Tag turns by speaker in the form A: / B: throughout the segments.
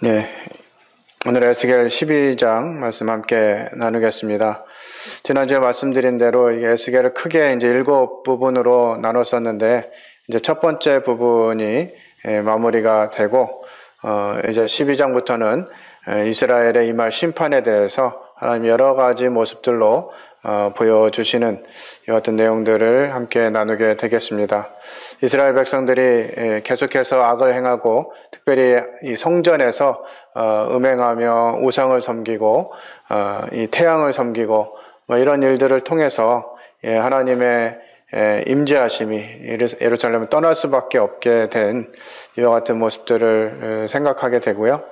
A: 네, 오늘 에스겔 12장 말씀 함께 나누겠습니다. 지난주에 말씀드린 대로 에스겔을 크게 이제 7부분으로 나눴었는데, 이제 첫 번째 부분이 마무리가 되고, 이제 12장부터는 이스라엘의 임할 심판에 대해서 하나님 여러 가지 모습들로 보여주시는 이 같은 내용들을 함께 나누게 되겠습니다. 이스라엘 백성들이 계속해서 악을 행하고 특별히 이 성전에서 음행하며 우상을 섬기고 이 태양을 섬기고 이런 일들을 통해서 하나님의 임재하심이 예루살렘을 떠날 수밖에 없게 된 이와 같은 모습들을 생각하게 되고요.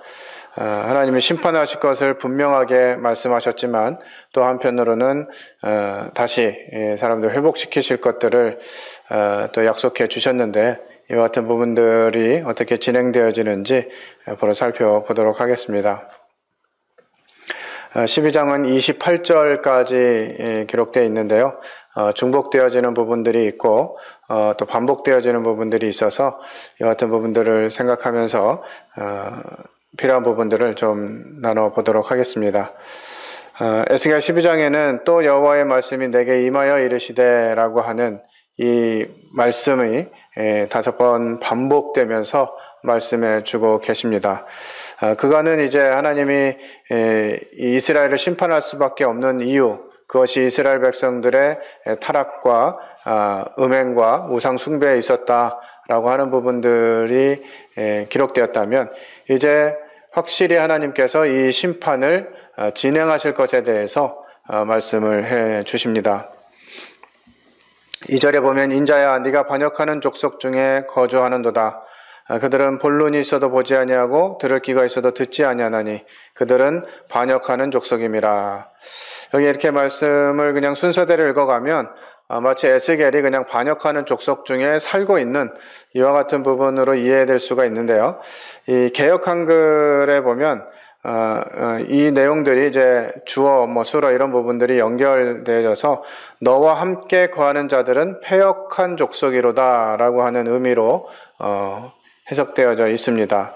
A: 하나님이 심판하실 것을 분명하게 말씀하셨지만 또 한편으로는 다시 사람들 회복시키실 것들을 또 약속해 주셨는데, 이와 같은 부분들이 어떻게 진행되어지는지 바로 살펴보도록 하겠습니다. 12장은 28절까지 기록되어 있는데요. 중복되어지는 부분들이 있고 또 반복되어지는 부분들이 있어서 이와 같은 부분들을 생각하면서 필요한 부분들을 좀 나눠보도록 하겠습니다. 에스겔 12장에는 또 여호와의 말씀이 내게 임하여 이르시되 라고 하는 이 말씀이 5번 반복되면서 말씀해 주고 계십니다. 그거는 이제 하나님이 이스라엘을 심판할 수밖에 없는 이유, 그것이 이스라엘 백성들의 타락과 음행과 우상 숭배에 있었다라고 하는 부분들이 기록되었다면, 이제 확실히 하나님께서 이 심판을 진행하실 것에 대해서 말씀을 해 주십니다. 2절에 보면 인자야 네가 반역하는 족속 중에 거주하는도다. 그들은 본론이 있어도 보지 아니하고 들을 귀가 있어도 듣지 아니하나니 그들은 반역하는 족속임이라. 여기 이렇게 말씀을 그냥 순서대로 읽어가면 마치 에스겔이 그냥 반역하는 족속 중에 살고 있는 이와 같은 부분으로 이해될 수가 있는데요. 이 개역 한글에 보면 이 내용들이 이제 주어, 수어 이런 부분들이 연결되어져서 너와 함께 거하는 자들은 패역한 족속이로다라고 하는 의미로 해석되어져 있습니다.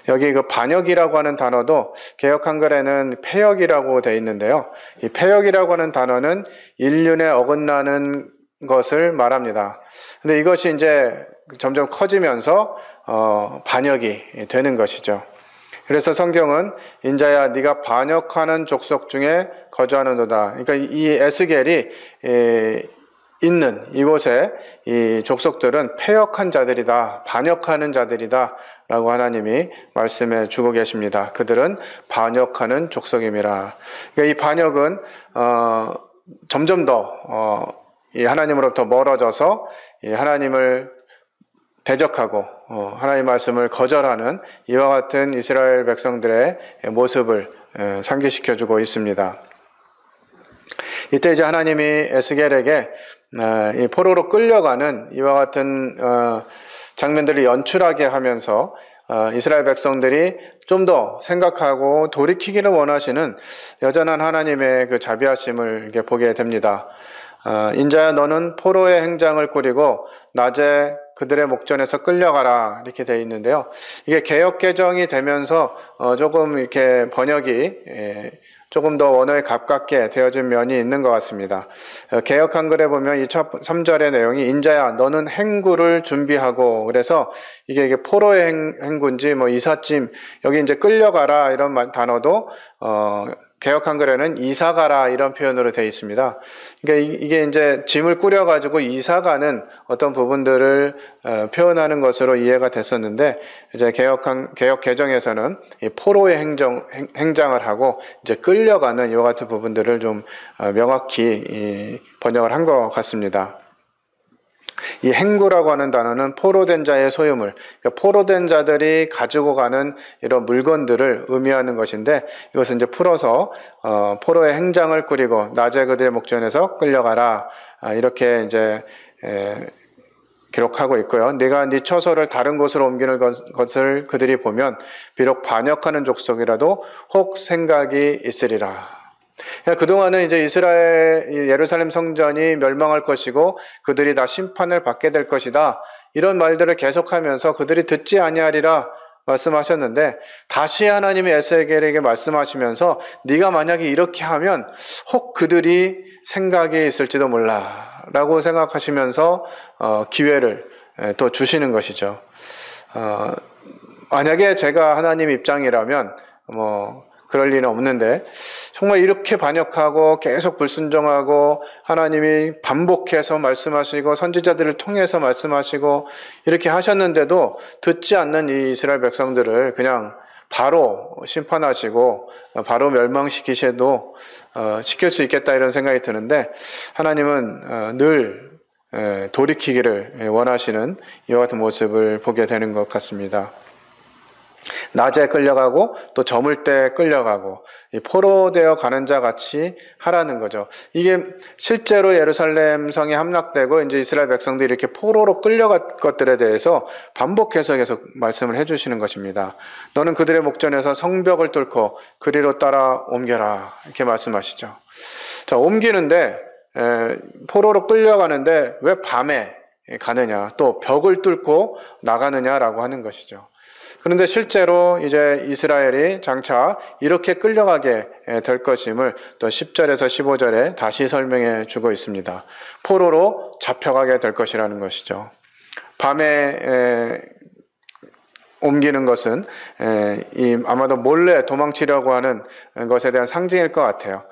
A: 여기 그 반역이라고 하는 단어도 개역 한글에는 패역이라고 되어 있는데요. 이 패역이라고 하는 단어는 인륜에 어긋나는 것을 말합니다. 근데 이것이 이제 점점 커지면서 반역이 되는 것이죠. 그래서 성경은 인자야 네가 반역하는 족속 중에 거주하는도다. 그러니까 이 에스겔이 있는 이곳에 이 족속들은 패역한 자들이다, 반역하는 자들이다 라고 하나님이 말씀해 주고 계십니다. 그들은 반역하는 족속임이라. 그러니까 이 반역은 점점 더 이 하나님으로부터 멀어져서 이 하나님을 대적하고 하나님의 말씀을 거절하는 이와 같은 이스라엘 백성들의 모습을 상기시켜주고 있습니다. 이때 이제 하나님이 에스겔에게 이 포로로 끌려가는 이와 같은 장면들을 연출하게 하면서 이스라엘 백성들이 좀 더 생각하고 돌이키기를 원하시는 여전한 하나님의 그 자비하심을 이렇게 보게 됩니다. 인자야 너는 포로의 행장을 꾸리고 낮에 그들의 목전에서 끌려가라 이렇게 되어 있는데요. 이게 개역 개정이 되면서 조금 이렇게 번역이 조금 더 원어에 가깝게 되어진 면이 있는 것 같습니다. 개역 한글에 보면 이 첫 3절의 내용이 인자야 너는 행구를 준비하고, 그래서 이게 포로의 행구인지 이삿짐, 여기 이제 끌려가라 이런 단어도 개역 한글에는 이사가라 이런 표현으로 되어 있습니다. 그러니까 이게 이제 짐을 꾸려가지고 이사가는 어떤 부분들을 표현하는 것으로 이해가 됐었는데, 이제 개역 개정에서는 이 포로의 행장을 하고 이제 끌려가는 이와 같은 부분들을 좀 명확히 번역을 한 것 같습니다. 이 행구라고 하는 단어는 포로된 자의 소유물, 그러니까 포로된 자들이 가지고 가는 이런 물건들을 의미하는 것인데, 이것은 이제 풀어서 포로의 행장을 꾸리고 낮에 그들의 목전에서 끌려가라 이렇게 이제 기록하고 있고요. 네가 네 처소를 다른 곳으로 옮기는 것을 그들이 보면 비록 반역하는 족속이라도 혹 생각이 있으리라. 그동안은 이제 예루살렘 성전이 멸망할 것이고 그들이 다 심판을 받게 될 것이다, 이런 말들을 계속하면서 그들이 듣지 아니하리라 말씀하셨는데 다시 하나님이 에스겔에게 말씀하시면서 네가 만약에 이렇게 하면 혹 그들이 생각이 있을지도 몰라 라고 생각하시면서 기회를 또 주시는 것이죠. 만약에 제가 하나님 입장이라면 그럴 리는 없는데 정말 이렇게 반역하고 계속 불순종하고 하나님이 반복해서 말씀하시고 선지자들을 통해서 말씀하시고 이렇게 하셨는데도 듣지 않는 이 이스라엘 백성들을 그냥 바로 심판하시고 바로 멸망시키셔도 시킬 수 있겠다 이런 생각이 드는데 하나님은 늘 돌이키기를 원하시는 이와 같은 모습을 보게 되는 것 같습니다. 낮에 끌려가고 또 저물 때 끌려가고 포로되어 가는 자 같이 하라는 거죠. 이게 실제로 예루살렘 성이 함락되고 이제 이스라엘 백성들이 이렇게 포로로 끌려간 것들에 대해서 반복해서 계속 말씀을 해주시는 것입니다. 너는 그들의 목전에서 성벽을 뚫고 그리로 따라 옮겨라 이렇게 말씀하시죠. 자, 옮기는데 포로로 끌려가는데 왜 밤에 가느냐 또 벽을 뚫고 나가느냐라고 하는 것이죠. 그런데 실제로 이제 이스라엘이 장차 이렇게 끌려가게 될 것임을 또 10절에서 15절에 다시 설명해 주고 있습니다. 포로로 잡혀가게 될 것이라는 것이죠. 밤에 옮기는 것은 아마도 몰래 도망치려고 하는 것에 대한 상징일 것 같아요.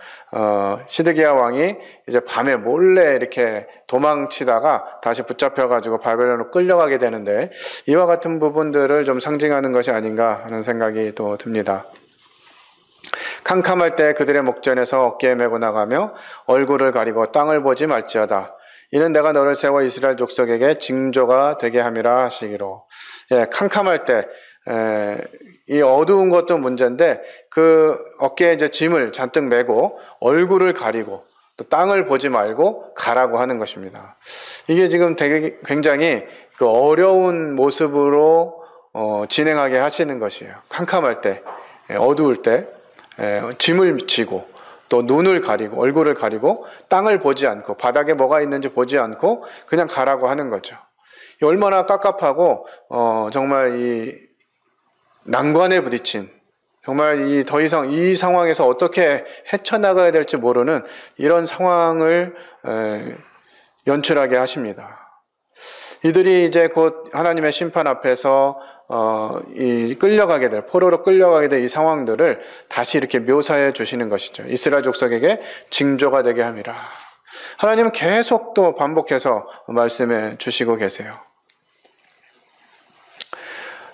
A: 시드기야 왕이 이제 밤에 몰래 이렇게 도망치다가 다시 붙잡혀가지고 바벨론으로 끌려가게 되는데 이와 같은 부분들을 좀 상징하는 것이 아닌가 하는 생각이 또 듭니다. 캄캄할 때 그들의 목전에서 어깨에 메고 나가며 얼굴을 가리고 땅을 보지 말지어다. 이는 내가 너를 세워 이스라엘 족속에게 징조가 되게 함이라 하시기로. 캄캄할 때, 이 어두운 것도 문제인데, 그 어깨에 이제 짐을 잔뜩 메고, 얼굴을 가리고, 또 땅을 보지 말고 가라고 하는 것입니다. 이게 지금 되게 굉장히 그 어려운 모습으로, 진행하게 하시는 것이에요. 캄캄할 때, 어두울 때, 짐을 지고, 또 눈을 가리고 얼굴을 가리고 땅을 보지 않고 바닥에 뭐가 있는지 보지 않고 그냥 가라고 하는 거죠. 얼마나 깝깝하고 정말 이 난관에 부딪힌 정말 이 더 이상 이 상황에서 어떻게 헤쳐나가야 될지 모르는 이런 상황을 연출하게 하십니다. 이들이 이제 곧 하나님의 심판 앞에서 이 끌려가게 될, 포로로 끌려가게 될 이 상황들을 다시 이렇게 묘사해 주시는 것이죠. 이스라엘 족속에게 징조가 되게 함이라. 하나님은 계속 또 반복해서 말씀해 주시고 계세요.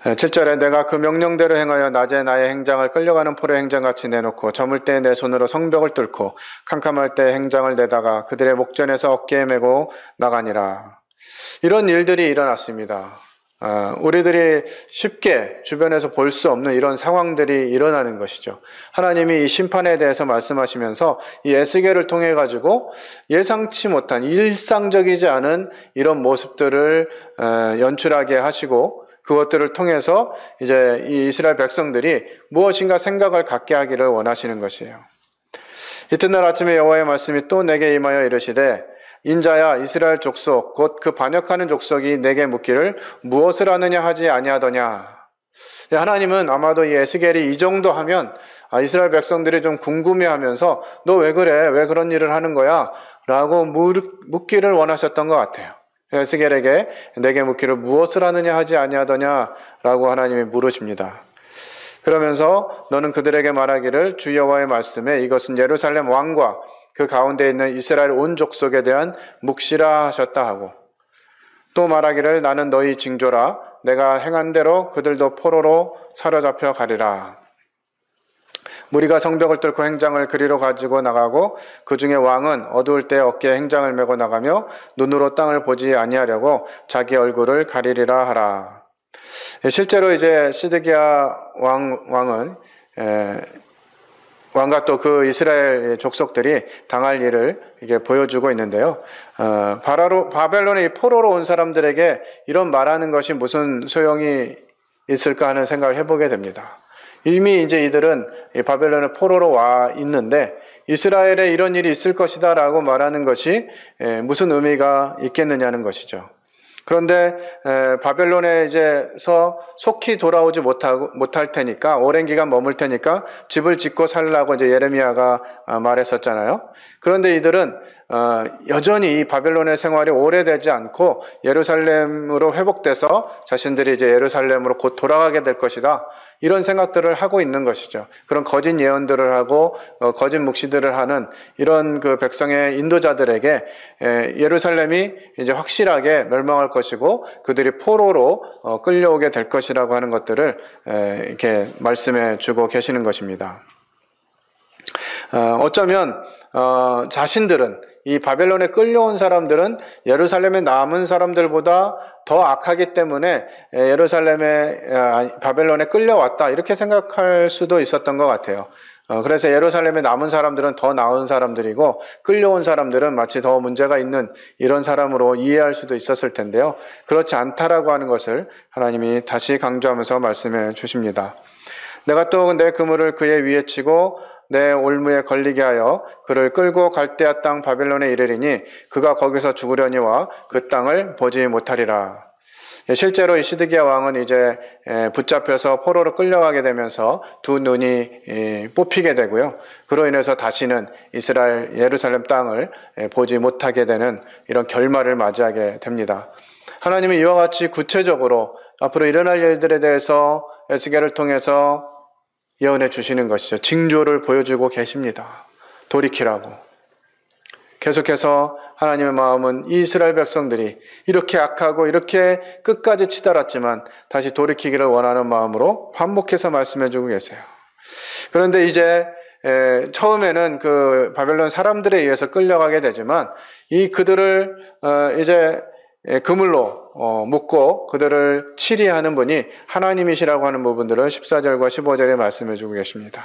A: 7절에 내가 그 명령대로 행하여 낮에 나의 행장을 끌려가는 포로의 행장같이 내놓고 저물 때 내 손으로 성벽을 뚫고 캄캄할 때 행장을 내다가 그들의 목전에서 어깨에 메고 나가니라. 이런 일들이 일어났습니다. 우리들이 쉽게 주변에서 볼 수 없는 이런 상황들이 일어나는 것이죠. 하나님이 이 심판에 대해서 말씀하시면서 이 에스겔을 통해 가지고 예상치 못한 일상적이지 않은 이런 모습들을 연출하게 하시고 그것들을 통해서 이제 이 이스라엘 백성들이 무엇인가 생각을 갖게 하기를 원하시는 것이에요. 이튿날 아침에 여호와의 말씀이 또 내게 임하여 이르시되 인자야 이스라엘 족속 곧 그 반역하는 족속이 내게 묻기를 무엇을 하느냐 하지 아니하더냐. 하나님은 아마도 이 에스겔이 이 정도 하면 이스라엘 백성들이 좀 궁금해하면서 너 왜 그래? 왜 그런 일을 하는 거야? 라고 묻기를 원하셨던 것 같아요. 에스겔에게 내게 묻기를 무엇을 하느냐 하지 아니하더냐 라고 하나님이 물으십니다. 그러면서 너는 그들에게 말하기를 주 여호와의 말씀에 이것은 예루살렘 왕과 그 가운데 있는 이스라엘 온 족속에 대한 묵시라 하셨다 하고 또 말하기를 나는 너희 징조라 내가 행한 대로 그들도 포로로 사로잡혀 가리라. 무리가 성벽을 뚫고 행장을 그리로 가지고 나가고 그 중에 왕은 어두울 때 어깨에 행장을 메고 나가며 눈으로 땅을 보지 아니하려고 자기 얼굴을 가리리라 하라. 실제로 이제 시드기야 왕은 왕과 또 그 이스라엘 족속들이 당할 일을 이게 보여주고 있는데요. 바벨론의 포로로 온 사람들에게 이런 말하는 것이 무슨 소용이 있을까 하는 생각을 해보게 됩니다. 이미 이제 이들은 바벨론의 포로로 와 있는데 이스라엘에 이런 일이 있을 것이다 라고 말하는 것이 무슨 의미가 있겠느냐는 것이죠. 그런데 바벨론에서 속히 돌아오지 못할 테니까, 오랜 기간 머물 테니까 집을 짓고 살라고 이제 예레미야가 말했었잖아요. 그런데 이들은 여전히 이 바벨론의 생활이 오래되지 않고 예루살렘으로 회복돼서 자신들이 이제 예루살렘으로 곧 돌아가게 될 것이다, 이런 생각들을 하고 있는 것이죠. 그런 거짓 예언들을 하고 거짓 묵시들을 하는 이런 그 백성의 인도자들에게 예루살렘이 이제 확실하게 멸망할 것이고 그들이 포로로 끌려오게 될 것이라고 하는 것들을 이렇게 말씀해 주고 계시는 것입니다. 어쩌면 자신들은, 이 바벨론에 끌려온 사람들은 예루살렘에 남은 사람들보다 더 악하기 때문에 바벨론에 끌려왔다, 이렇게 생각할 수도 있었던 것 같아요. 그래서 예루살렘에 남은 사람들은 더 나은 사람들이고 끌려온 사람들은 마치 더 문제가 있는 이런 사람으로 이해할 수도 있었을 텐데요. 그렇지 않다라고 하는 것을 하나님이 다시 강조하면서 말씀해 주십니다. 내가 또 내 그물을 그의 위에 치고 내 올무에 걸리게 하여 그를 끌고 갈대아 땅 바벨론에 이르리니 그가 거기서 죽으려니와 그 땅을 보지 못하리라. 실제로 이 시드기야 왕은 이제 붙잡혀서 포로로 끌려가게 되면서 두 눈이 뽑히게 되고요. 그로 인해서 다시는 이스라엘 예루살렘 땅을 보지 못하게 되는 이런 결말을 맞이하게 됩니다. 하나님이 이와 같이 구체적으로 앞으로 일어날 일들에 대해서 에스겔을 통해서 예언해 주시는 것이죠. 징조를 보여주고 계십니다. 돌이키라고. 계속해서 하나님의 마음은 이스라엘 백성들이 이렇게 악하고 이렇게 끝까지 치달았지만 다시 돌이키기를 원하는 마음으로 반복해서 말씀해 주고 계세요. 그런데 이제 처음에는 그 바벨론 사람들에 의해서 끌려가게 되지만 이 그들을 이제 그물로 묶고 그들을 치리하는 분이 하나님이시라고 하는 부분들을 14절과 15절에 말씀해 주고 계십니다.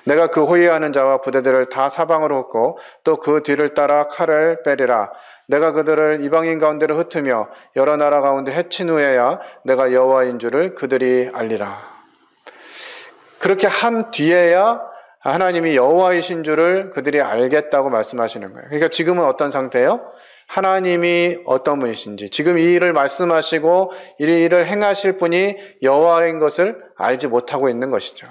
A: 내가 그 호위하는 자와 부대들을 다 사방으로 흩고 또 그 뒤를 따라 칼을 빼리라. 내가 그들을 이방인 가운데로 흩으며 여러 나라 가운데 해친 후에야 내가 여호와인 줄을 그들이 알리라. 그렇게 한 뒤에야 하나님이 여호와이신 줄을 그들이 알겠다고 말씀하시는 거예요. 그러니까 지금은 어떤 상태예요? 하나님이 어떤 분이신지, 지금 이 일을 말씀하시고 이 일을 행하실 분이 여호와인 것을 알지 못하고 있는 것이죠.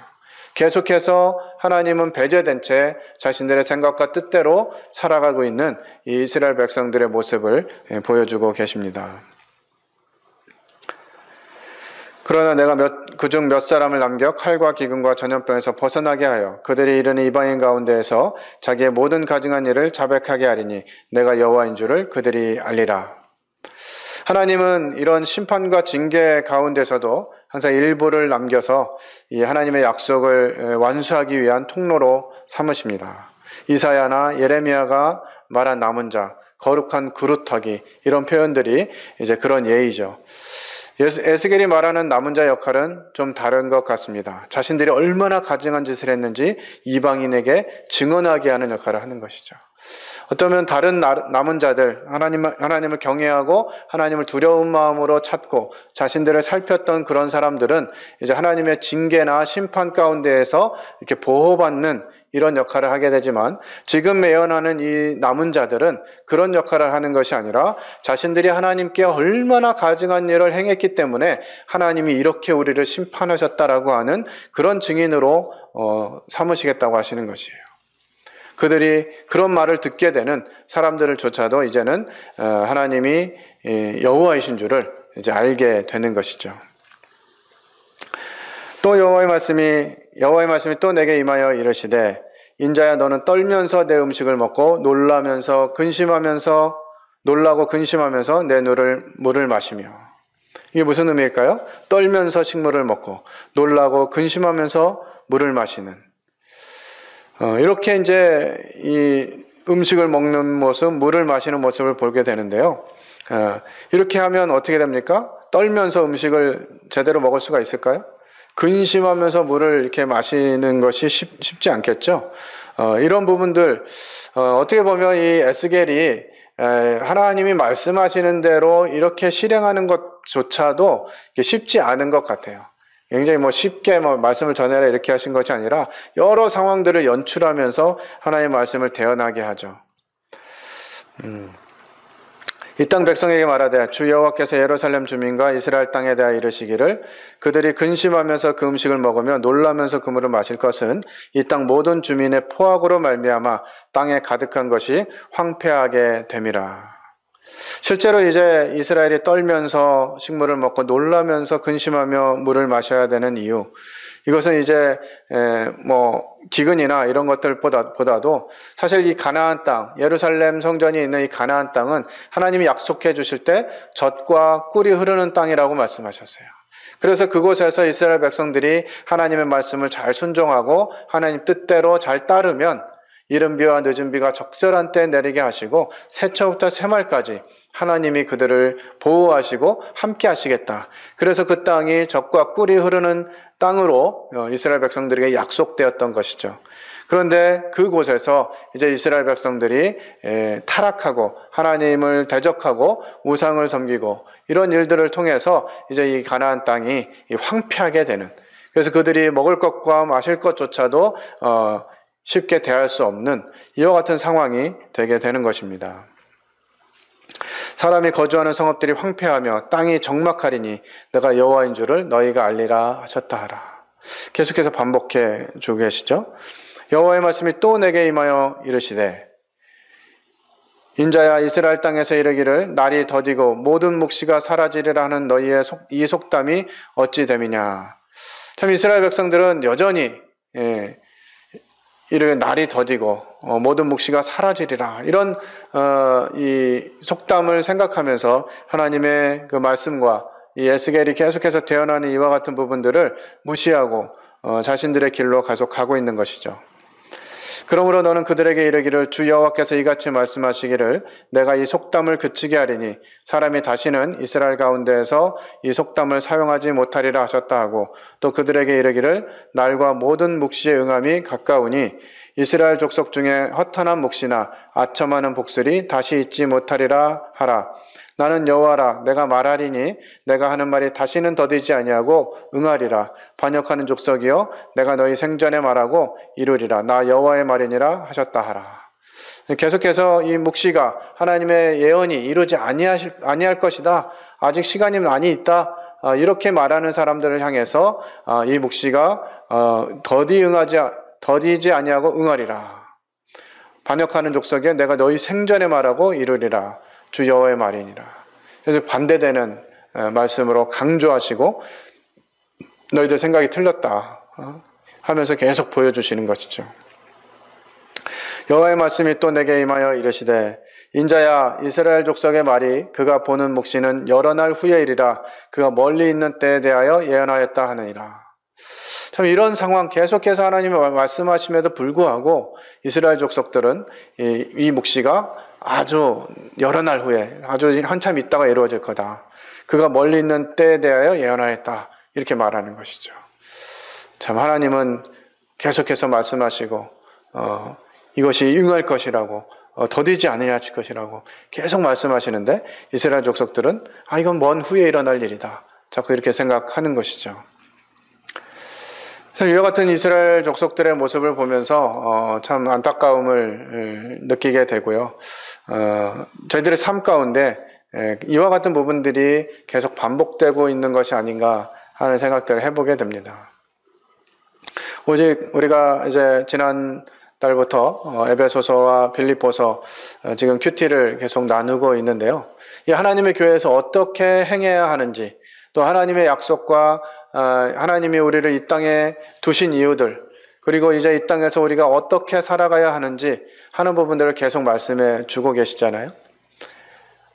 A: 계속해서 하나님은 배제된 채 자신들의 생각과 뜻대로 살아가고 있는 이 이스라엘 백성들의 모습을 보여주고 계십니다. 그러나 내가 그중 몇 사람을 남겨 칼과 기근과 전염병에서 벗어나게 하여 그들이 이르는 이방인 가운데에서 자기의 모든 가증한 일을 자백하게 하리니 내가 여호와인 줄을 그들이 알리라. 하나님은 이런 심판과 징계 가운데서도 항상 일부를 남겨서 이 하나님의 약속을 완수하기 위한 통로로 삼으십니다. 이사야나 예레미야가 말한 남은 자, 거룩한 그루터기, 이런 표현들이 이제 그런 예의죠. 에스겔이 말하는 남은 자 역할은 좀 다른 것 같습니다. 자신들이 얼마나 가증한 짓을 했는지 이방인에게 증언하게 하는 역할을 하는 것이죠. 어쩌면 다른 남은 자들, 하나님을 경외하고 하나님을 두려운 마음으로 찾고 자신들을 살폈던 그런 사람들은 이제 하나님의 징계나 심판 가운데에서 이렇게 보호받는 이런 역할을 하게 되지만 지금 예언하는 이 남은 자들은 그런 역할을 하는 것이 아니라 자신들이 하나님께 얼마나 가증한 일을 행했기 때문에 하나님이 이렇게 우리를 심판하셨다라고 하는 그런 증인으로 삼으시겠다고 하시는 것이에요. 그들이 그런 말을 듣게 되는 사람들조차도 이제는 하나님이 여호와이신 줄을 이제 알게 되는 것이죠. 또 여호와의 말씀이 또 내게 임하여 이르시되 인자야 너는 떨면서 내 음식을 먹고 놀라고 근심하면서 내 물을 마시며. 이게 무슨 의미일까요? 떨면서 식물을 먹고 놀라고 근심하면서 물을 마시는, 이렇게 이제 이 음식을 먹는 모습, 물을 마시는 모습을 보게 되는데요. 이렇게 하면 어떻게 됩니까? 떨면서 음식을 제대로 먹을 수가 있을까요? 근심하면서 물을 이렇게 마시는 것이 쉽지 않겠죠. 이런 부분들, 어떻게 보면 이 에스겔이 하나님이 말씀하시는 대로 이렇게 실행하는 것조차도 쉽지 않은 것 같아요. 굉장히 쉽게 말씀을 전해라 이렇게 하신 것이 아니라 여러 상황들을 연출하면서 하나님의 말씀을 대언하게 하죠. 이 땅 백성에게 말하되 주 여호와께서 예루살렘 주민과 이스라엘 땅에 대하여 이르시기를 그들이 근심하면서 그 음식을 먹으며 놀라면서 그 물을 마실 것은 이 땅 모든 주민의 포악으로 말미암아 땅에 가득한 것이 황폐하게 됨이라. 실제로 이제 이스라엘이 떨면서 식물을 먹고 놀라면서 근심하며 물을 마셔야 되는 이유, 이것은 이제 기근이나 이런 것들보다도 사실 이 가나안 땅, 예루살렘 성전이 있는 이 가나안 땅은 하나님이 약속해 주실 때 젖과 꿀이 흐르는 땅이라고 말씀하셨어요. 그래서 그곳에서 이스라엘 백성들이 하나님의 말씀을 잘 순종하고 하나님 뜻대로 잘 따르면 이른 비와 늦은 비가 적절한 때에 내리게 하시고 새처부터 새말까지 하나님이 그들을 보호하시고 함께 하시겠다. 그래서 그 땅이 젖과 꿀이 흐르는 땅으로 이스라엘 백성들에게 약속되었던 것이죠. 그런데 그곳에서 이제 이스라엘 백성들이 타락하고 하나님을 대적하고 우상을 섬기고 이런 일들을 통해서 이제 이 가나안 땅이 황폐하게 되는, 그래서 그들이 먹을 것과 마실 것조차도 쉽게 대할 수 없는 이와 같은 상황이 되게 되는 것입니다. 사람이 거주하는 성읍들이 황폐하며 땅이 적막하리니 내가 여호와인 줄을 너희가 알리라 하셨다 하라. 계속해서 반복해 주고 계시죠. 여호와의 말씀이 또 내게 임하여 이르시되 인자야 이스라엘 땅에서 이르기를 날이 더디고 모든 묵시가 사라지리라 하는 너희의 이 속담이 어찌 됨이냐. 참 이스라엘 백성들은 여전히 이르기를 날이 더디고 모든 묵시가 사라지리라, 이런 이 속담을 생각하면서 하나님의 그 말씀과 이 에스겔이 계속해서 되어나는 이와 같은 부분들을 무시하고 자신들의 길로 계속 가고 있는 것이죠. 그러므로 너는 그들에게 이르기를 주 여호와께서 이같이 말씀하시기를 내가 이 속담을 그치게 하리니 사람이 다시는 이스라엘 가운데에서 이 속담을 사용하지 못하리라 하셨다 하고, 또 그들에게 이르기를 날과 모든 묵시의 응함이 가까우니 이스라엘 족속 중에 허탄한 묵시나 아첨하는 복술이 다시 있지 못하리라 하라. 나는 여호와라. 내가 말하리니 내가 하는 말이 다시는 더디지 아니하고 응하리라. 반역하는 족속이여 내가 너희 생전에 말하고 이루리라. 나 여호와의 말이니라 하셨다 하라. 계속해서 이 묵시가 하나님의 예언이 이루지 아니할 것이다, 아직 시간이 많이 있다, 이렇게 말하는 사람들을 향해서 이 묵시가 더디지 아니하고 응하리라. 반역하는 족속이여 내가 너희 생전에 말하고 이루리라. 주 여호와의 말이니라. 그래서 반대되는 말씀으로 강조하시고 너희들 생각이 틀렸다 하면서 계속 보여주시는 것이죠. 여호와의 말씀이 또 내게 임하여 이르시되 인자야 이스라엘 족속의 말이 그가 보는 묵시는 여러 날 후에 이리라. 그가 멀리 있는 때에 대하여 예언하였다 하느니라. 참 이런 상황, 계속해서 하나님이 말씀하심에도 불구하고 이스라엘 족속들은 이 묵시가 아주 여러 날 후에, 아주 한참 있다가 이루어질 거다, 그가 멀리 있는 때에 대하여 예언하였다, 이렇게 말하는 것이죠. 참 하나님은 계속해서 말씀하시고 이것이 응할 것이라고, 더디지 아니할 것이라고 계속 말씀하시는데 이스라엘 족속들은 이건 먼 후에 일어날 일이다, 자꾸 이렇게 생각하는 것이죠. 이와 같은 이스라엘 족속들의 모습을 보면서 참 안타까움을 느끼게 되고요. 저희들의 삶 가운데 이와 같은 부분들이 계속 반복되고 있는 것이 아닌가 하는 생각들을 해보게 됩니다. 오직 우리가 이제 지난 달부터 에베소서와 빌립보서 지금 큐티를 계속 나누고 있는데요. 이 하나님의 교회에서 어떻게 행해야 하는지, 또 하나님의 약속과 하나님이 우리를 이 땅에 두신 이유들, 그리고 이제 이 땅에서 우리가 어떻게 살아가야 하는지 하는 부분들을 계속 말씀해 주고 계시잖아요.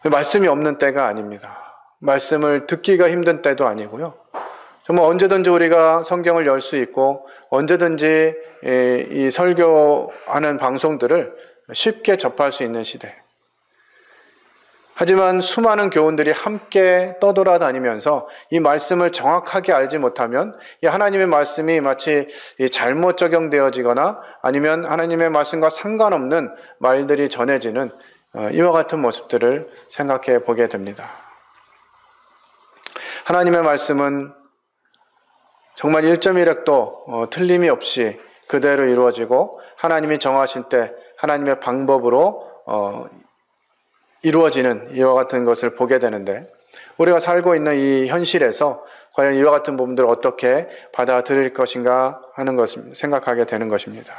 A: 말씀이 없는 때가 아닙니다. 말씀을 듣기가 힘든 때도 아니고요. 정말 언제든지 우리가 성경을 열 수 있고 언제든지 이 설교하는 방송들을 쉽게 접할 수 있는 시대. 하지만 수많은 교훈들이 함께 떠돌아다니면서 이 말씀을 정확하게 알지 못하면 이 하나님의 말씀이 마치 잘못 적용되어지거나 아니면 하나님의 말씀과 상관없는 말들이 전해지는 이와 같은 모습들을 생각해 보게 됩니다. 하나님의 말씀은 정말 1.1획도 틀림이 없이 그대로 이루어지고 하나님이 정하신 때 하나님의 방법으로 이루어지는 이와 같은 것을 보게 되는데, 우리가 살고 있는 이 현실에서 과연 이와 같은 부분들을 어떻게 받아들일 것인가 하는 것을 생각하게 되는 것입니다.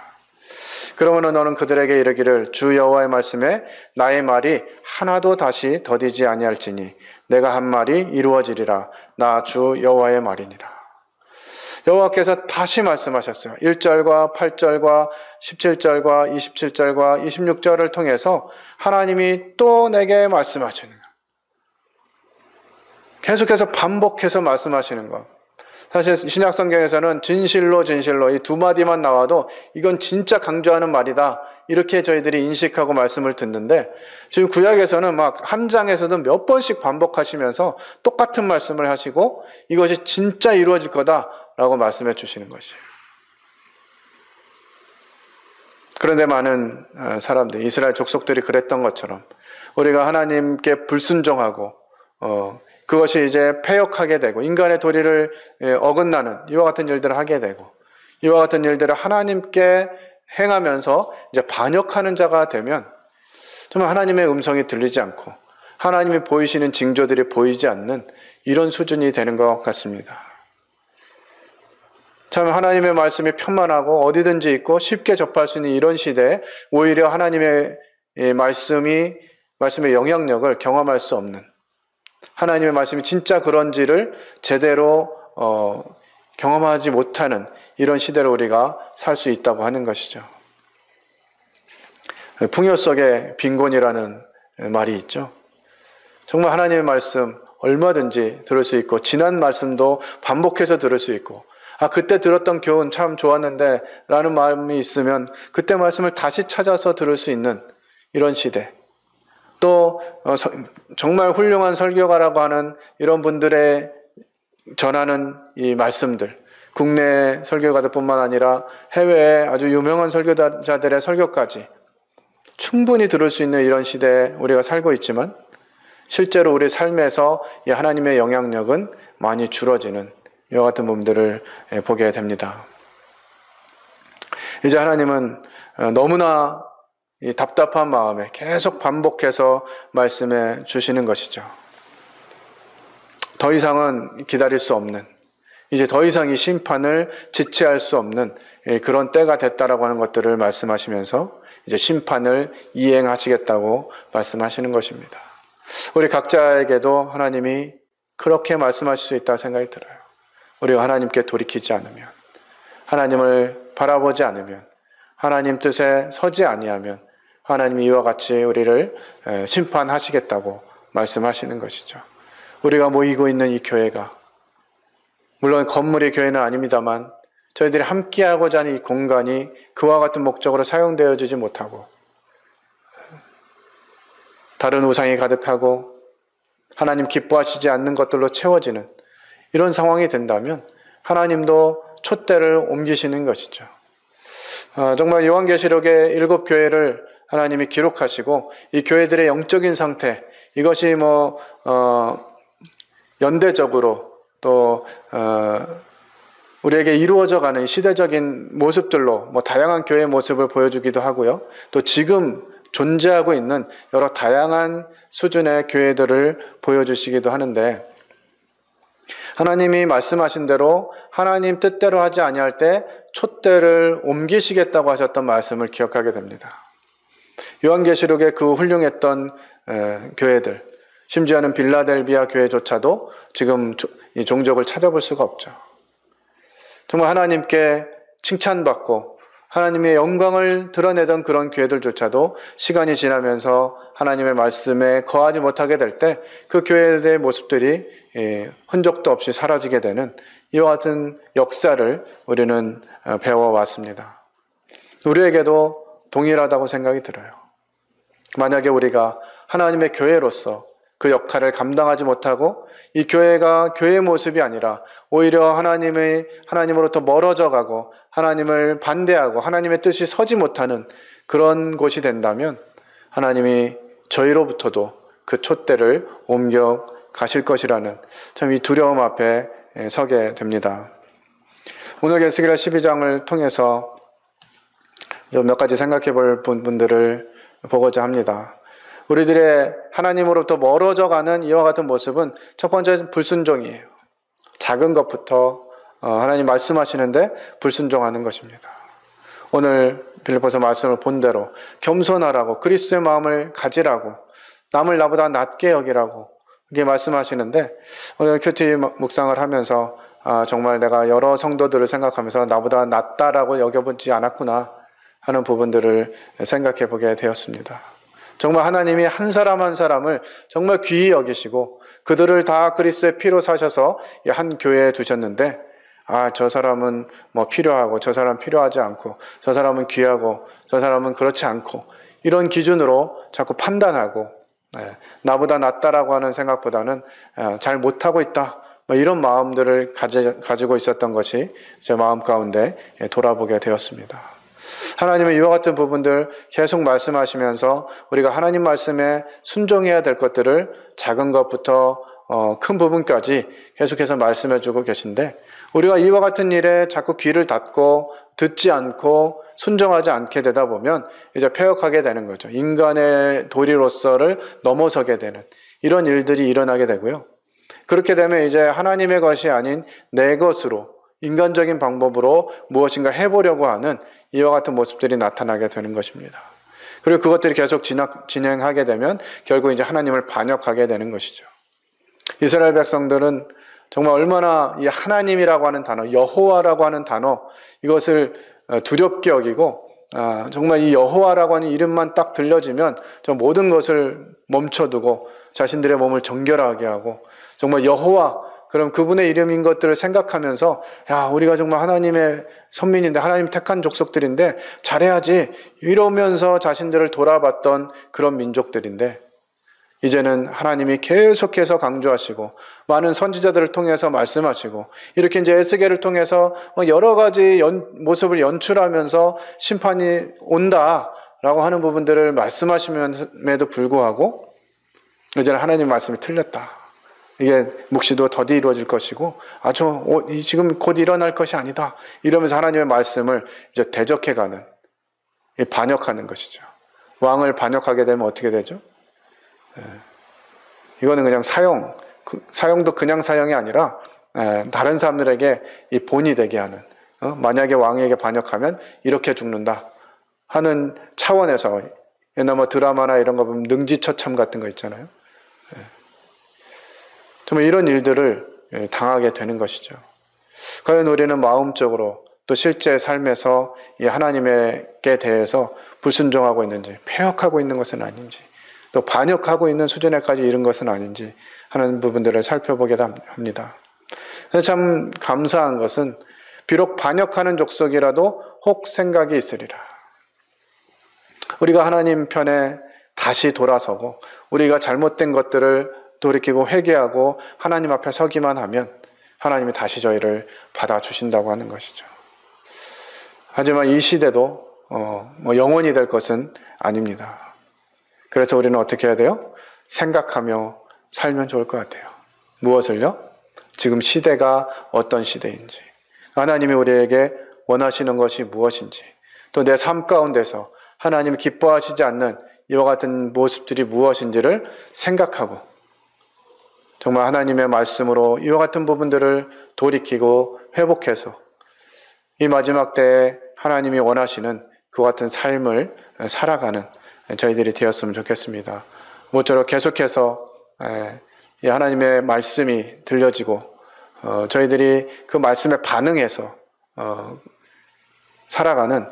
A: 그러므로 너는 그들에게 이르기를 주 여호와의 말씀에 나의 말이 하나도 다시 더디지 아니할지니 내가 한 말이 이루어지리라. 나 주 여호와의 말이니라. 여호와께서 다시 말씀하셨어요. 1절과 8절과 17절과 27절과 26절을 통해서 하나님이 또 내게 말씀하시는 거예요. 계속해서 반복해서 말씀하시는 것. 사실 신약 성경에서는 진실로 이 두 마디만 나와도 이건 진짜 강조하는 말이다, 이렇게 저희들이 인식하고 말씀을 듣는데, 지금 구약에서는 막 한 장에서도 몇 번씩 반복하시면서 똑같은 말씀을 하시고 이것이 진짜 이루어질 거다라고 말씀해 주시는 것이에요. 그런데 많은 사람들, 이스라엘 족속들이 그랬던 것처럼 우리가 하나님께 불순종하고 그것이 이제 패역하게 되고 인간의 도리를 어긋나는 이와 같은 일들을 하게 되고 이와 같은 일들을 하나님께 행하면서 이제 반역하는 자가 되면 정말 하나님의 음성이 들리지 않고 하나님이 보이시는 징조들이 보이지 않는 이런 수준이 되는 것 같습니다. 참 하나님의 말씀이 편만하고 어디든지 있고 쉽게 접할 수 있는 이런 시대에 오히려 하나님의 말씀의 영향력을 경험할 수 없는, 하나님의 말씀이 진짜 그런지를 제대로 경험하지 못하는 이런 시대로 우리가 살 수 있다고 하는 것이죠. 풍요 속에 빈곤이라는 말이 있죠. 정말 하나님의 말씀 얼마든지 들을 수 있고 지난 말씀도 반복해서 들을 수 있고, 그때 들었던 교훈 참 좋았는데 라는 마음이 있으면 그때 말씀을 다시 찾아서 들을 수 있는 이런 시대, 또 정말 훌륭한 설교가라고 하는 이런 분들의 전하는 이 말씀들, 국내 설교가들뿐만 아니라 해외의 아주 유명한 설교자들의 설교까지 충분히 들을 수 있는 이런 시대에 우리가 살고 있지만, 실제로 우리 삶에서 이 하나님의 영향력은 많이 줄어지는 이와 같은 부분들을 보게 됩니다. 이제 하나님은 너무나 이 답답한 마음에 계속 반복해서 말씀해 주시는 것이죠. 더 이상은 기다릴 수 없는, 이제 더 이상 이 심판을 지체할 수 없는 그런 때가 됐다라고 하는 것들을 말씀하시면서 이제 심판을 이행하시겠다고 말씀하시는 것입니다. 우리 각자에게도 하나님이 그렇게 말씀하실 수 있다고 생각이 들어요. 우리가 하나님께 돌이키지 않으면, 하나님을 바라보지 않으면, 하나님 뜻에 서지 아니하면 하나님이 이와 같이 우리를 심판하시겠다고 말씀하시는 것이죠. 우리가 모이고 있는 이 교회가, 물론 건물이 교회는 아닙니다만 저희들이 함께하고자 하는 이 공간이 그와 같은 목적으로 사용되어지지 못하고 다른 우상이 가득하고 하나님 기뻐하시지 않는 것들로 채워지는 이런 상황이 된다면 하나님도 촛대를 옮기시는 것이죠. 정말 요한계시록의 7교회를 하나님이 기록하시고 이 교회들의 영적인 상태, 이것이 연대적으로 또 우리에게 이루어져가는 시대적인 모습들로 다양한 교회의 모습을 보여주기도 하고요. 또 지금 존재하고 있는 여러 다양한 수준의 교회들을 보여주시기도 하는데, 하나님이 말씀하신 대로 하나님 뜻대로 하지 아니할 때 촛대를 옮기시겠다고 하셨던 말씀을 기억하게 됩니다. 요한계시록의 그 훌륭했던 교회들, 심지어는 빌라델비아 교회조차도 지금 이 종족을 찾아볼 수가 없죠. 정말 하나님께 칭찬받고 하나님의 영광을 드러내던 그런 교회들조차도 시간이 지나면서 하나님의 말씀에 거하지 못하게 될 때 그 교회의 모습들이 흔적도 없이 사라지게 되는 이와 같은 역사를 우리는 배워왔습니다. 우리에게도 동일하다고 생각이 들어요. 만약에 우리가 하나님의 교회로서 그 역할을 감당하지 못하고 이 교회가 교회의 모습이 아니라 오히려 하나님으로부터 멀어져 가고 하나님을 반대하고 하나님의 뜻이 서지 못하는 그런 곳이 된다면 하나님이 저희로부터도 그 촛대를 옮겨 가실 것이라는 참 이 두려움 앞에 서게 됩니다. 오늘 에스겔 12장을 통해서 몇 가지 생각해 볼 분들을 보고자 합니다. 우리들의 하나님으로부터 멀어져 가는 이와 같은 모습은 첫 번째 불순종이에요. 작은 것부터 하나님 말씀하시는데 불순종하는 것입니다. 오늘 빌립보서 말씀을 본 대로 겸손하라고, 그리스도의 마음을 가지라고, 남을 나보다 낮게 여기라고 이렇게 말씀하시는데, 오늘 큐티 묵상을 하면서 정말 내가 여러 성도들을 생각하면서 나보다 낫다라고 여겨보지 않았구나 하는 부분들을 생각해 보게 되었습니다. 정말 하나님이 한 사람 한 사람을 정말 귀히 여기시고 그들을 다 그리스도의 피로 사셔서 한 교회에 두셨는데, 저 사람은 뭐 필요하고 저 사람 필요하지 않고 저 사람은 귀하고 저 사람은 그렇지 않고 이런 기준으로 자꾸 판단하고 나보다 낫다라고 하는 생각보다는 잘 못하고 있다, 이런 마음들을 가지고 있었던 것이 제 마음 가운데 돌아보게 되었습니다. 하나님은 이와 같은 부분들 계속 말씀하시면서 우리가 하나님 말씀에 순종해야 될 것들을 작은 것부터 큰 부분까지 계속해서 말씀해주고 계신데, 우리가 이와 같은 일에 자꾸 귀를 닫고 듣지 않고 순종하지 않게 되다 보면 이제 패역하게 되는 거죠. 인간의 도리로서를 넘어서게 되는 이런 일들이 일어나게 되고요. 그렇게 되면 이제 하나님의 것이 아닌 내 것으로, 인간적인 방법으로 무엇인가 해보려고 하는 이와 같은 모습들이 나타나게 되는 것입니다. 그리고 그것들이 계속 진행하게 되면 결국 이제 하나님을 반역하게 되는 것이죠. 이스라엘 백성들은 정말 얼마나 이 하나님이라고 하는 단어, 여호와라고 하는 단어, 이것을 두렵게 여기고 정말 이 여호와라고 하는 이름만 딱 들려지면 저 모든 것을 멈춰두고 자신들의 몸을 정결하게 하고, 정말 여호와, 그럼 그분의 이름인 것들을 생각하면서 우리가 정말 하나님의 선민인데, 하나님 택한 족속들인데 잘해야지, 이러면서 자신들을 돌아봤던 그런 민족들인데, 이제는 하나님이 계속해서 강조하시고 많은 선지자들을 통해서 말씀하시고 이렇게 이제 에스겔을 통해서 여러 가지 모습을 연출하면서 심판이 온다라고 하는 부분들을 말씀하심에도 불구하고 이제는 하나님 말씀이 틀렸다, 이게 묵시도 더디 이루어질 것이고 지금 곧 일어날 것이 아니다, 이러면서 하나님의 말씀을 이제 대적해가는, 반역하는 것이죠. 왕을 반역하게 되면 어떻게 되죠? 이거는 그냥 사형도 그냥 사형이 아니라 다른 사람들에게 이 본이 되게 하는, 만약에 왕에게 반역하면 이렇게 죽는다 하는 차원에서, 옛날 뭐 드라마나 이런 거 보면 능지처참 같은 거 있잖아요. 정말 이런 일들을 당하게 되는 것이죠. 과연 우리는 마음적으로 또 실제 삶에서 이 하나님께 대해서 불순종하고 있는지, 패역하고 있는 것은 아닌지, 또 반역하고 있는 수준에까지 이른 것은 아닌지 하는 부분들을 살펴보게 합니다. 참 감사한 것은 비록 반역하는 족속이라도 혹 생각이 있으리라. 우리가 하나님 편에 다시 돌아서고 우리가 잘못된 것들을 돌이키고 회개하고 하나님 앞에 서기만 하면 하나님이 다시 저희를 받아주신다고 하는 것이죠. 하지만 이 시대도 영원히 될 것은 아닙니다. 그래서 우리는 어떻게 해야 돼요? 생각하며 살면 좋을 것 같아요. 무엇을요? 지금 시대가 어떤 시대인지, 하나님이 우리에게 원하시는 것이 무엇인지, 또 내 삶 가운데서 하나님이 기뻐하시지 않는 이와 같은 모습들이 무엇인지를 생각하고 정말 하나님의 말씀으로 이와 같은 부분들을 돌이키고 회복해서 이 마지막 때에 하나님이 원하시는 그 같은 삶을 살아가는 저희들이 되었으면 좋겠습니다. 모쪼록 계속해서 이 하나님의 말씀이 들려지고 저희들이 그 말씀에 반응해서 살아가는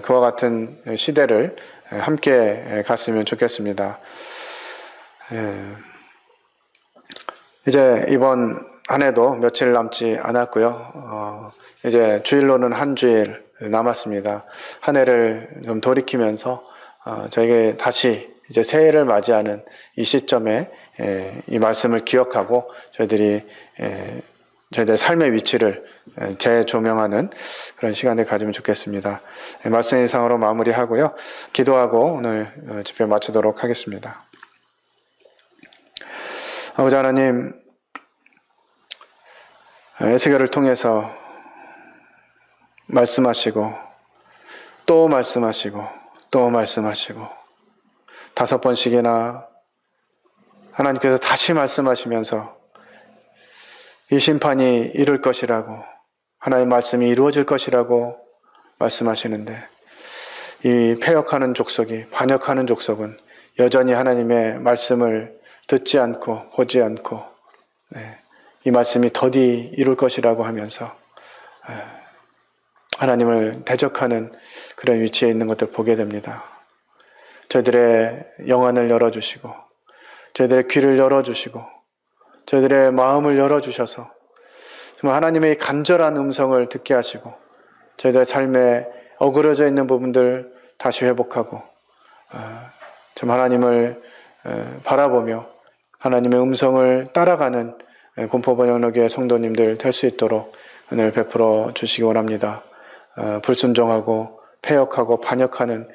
A: 그와 같은 시대를 함께 갔으면 좋겠습니다. 이제 이번 한 해도 며칠 남지 않았고요. 이제 주일로는 한 주일 남았습니다. 한 해를 좀 돌이키면서 저에게 다시 이제 새해를 맞이하는 이 시점에 이 말씀을 기억하고 저희들의 삶의 위치를 재조명하는 그런 시간을 가지면 좋겠습니다. 말씀 이상으로 마무리하고요. 기도하고 오늘 집회 마치도록 하겠습니다. 아버지 하나님, 에스겔을 통해서 말씀하시고 또 말씀하시고 또 말씀하시고 5번씩이나 하나님께서 다시 말씀하시면서 이 심판이 이룰 것이라고, 하나님의 말씀이 이루어질 것이라고 말씀하시는데, 이 패역하는 족속이, 반역하는 족속은 여전히 하나님의 말씀을 듣지 않고 보지 않고 이 말씀이 더디 이룰 것이라고 하면서 하나님을 대적하는 그런 위치에 있는 것들 보게 됩니다. 저희들의 영안을 열어주시고 저희들의 귀를 열어주시고 저희들의 마음을 열어주셔서 정말 하나님의 간절한 음성을 듣게 하시고 저희들의 삶에 어그러져 있는 부분들 다시 회복하고 좀 하나님을 바라보며 하나님의 음성을 따라가는 공포번역로교회 성도님들 될 수 있도록 은혜를 베풀어 주시기 원합니다. 불순종하고 패역하고 반역하는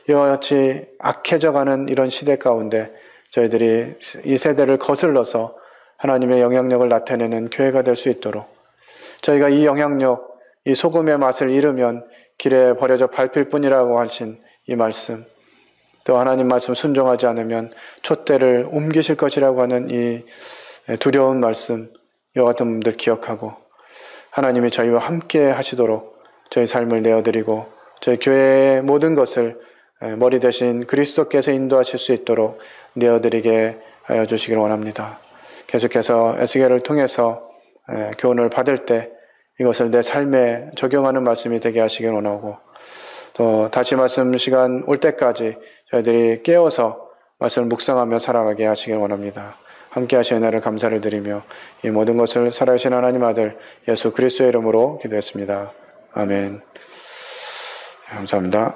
A: 이와 같이 악해져가는 이런 시대 가운데 저희들이 이 세대를 거슬러서 하나님의 영향력을 나타내는 교회가 될 수 있도록 저희가 이 영향력, 이 소금의 맛을 잃으면 길에 버려져 밟힐 뿐이라고 하신 이 말씀, 또 하나님 말씀 순종하지 않으면 촛대를 옮기실 것이라고 하는 이 두려운 말씀, 이와 같은 분들 기억하고 하나님이 저희와 함께 하시도록 저희 삶을 내어드리고 저희 교회의 모든 것을 머리 대신 그리스도께서 인도하실 수 있도록 내어드리게 하여 주시기를 원합니다. 계속해서 에스겔을 통해서 교훈을 받을 때 이것을 내 삶에 적용하는 말씀이 되게 하시길 원하고 또 다시 말씀 시간 올 때까지 저희들이 깨어서 말씀을 묵상하며 살아가게 하시길 원합니다. 함께 하신 은혜를 감사를 드리며 이 모든 것을 살아계신 하나님 아들 예수 그리스도의 이름으로 기도했습니다. 아멘. 감사합니다.